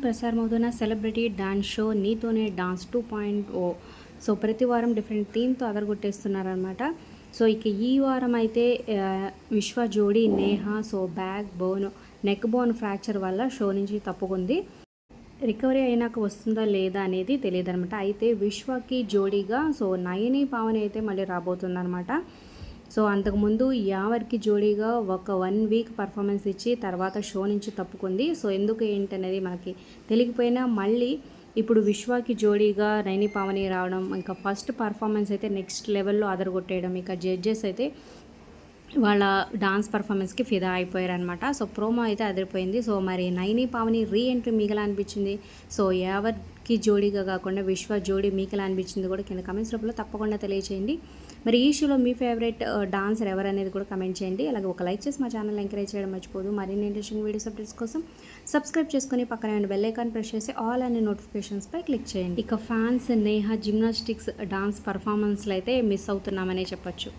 ప్రసారమవుతున్న celebrity dance show నీతోనే dance 2.0. So ప్రతి వారం డిఫరెంట్ థీమ్తో అదరగొట్టేస్తున్నారనమాట. సో ఇక ఈ వారం అయితే విశ్వ జోడీ Neha so back bone neck bone fracture వల్ల షో నుంచి తప్పుకుంది. రికవరీ అయినాక వస్తుందా లేదా అనేది తెలియదు అనమాట. అయితే విశ్వకి జోడీగా సో నయని పావని అయితే మళ్ళీ రాబోతుందనమాట. సో అంతకుముందు యావర్కి జోడీగా ఒక 1 వీక్ పర్ఫార్మెన్స్ ఇచ్చి తర్వాత షో నుంచి తప్పుకుంది. సో ఎందుకు ఏంటనేది మనకి తెలియకపోయినా మళ్ళీ ఇప్పుడు విశ్వకి జోడీగా నయని పావని రావడం, ఇంకా ఫస్ట్ పర్ఫార్మెన్స్ అయితే నెక్స్ట్ లెవెల్లో అదరగొట్టేయడం, ఇక జడ్జెస్ అయితే వాళ్ళ డాన్స్ పర్ఫార్మెన్స్కి ఫిదా అయిపోయారనమాట. సో ప్రోమో అయితే అదిరిపోయింది. సో మరి నయని పావని రీఎంట్రీ మీకెలా అనిపించింది? సో యావర్కి జోడీగా కాకుండా విశ్వ జోడీ మీకెలా అనిపించింది కూడా కింద కమెంట్స్ రూపంలో తప్పకుండా తెలియచేయండి. మరి ఈ షోలో మీ ఫేవరెట్ డాన్సర్ ఎవరనేది కూడా కమెంట్ చేయండి. అలాగే ఒక లైక్ చేసి మా ఛానల్ ఎంకరేజ్ చేయడం మర్చిపోదు. మరిన్ని ఇంట్రెస్టింగ్ వీడియోస్ అప్డేట్స్ కోసం సబ్స్క్రైబ్ చేసుకొని పక్కన బెల్ ఐకాన్ ప్రెస్ చేసి ఆల్ అనే నోటిఫికేషన్స్పై క్లిక్ చేయండి. ఇక ఫ్యాన్స్ నేహ జిమ్నాస్టిక్స్ డాన్స్ పర్ఫార్మెన్స్లు అయితే మిస్ అవుతున్నామనే చెప్పొచ్చు.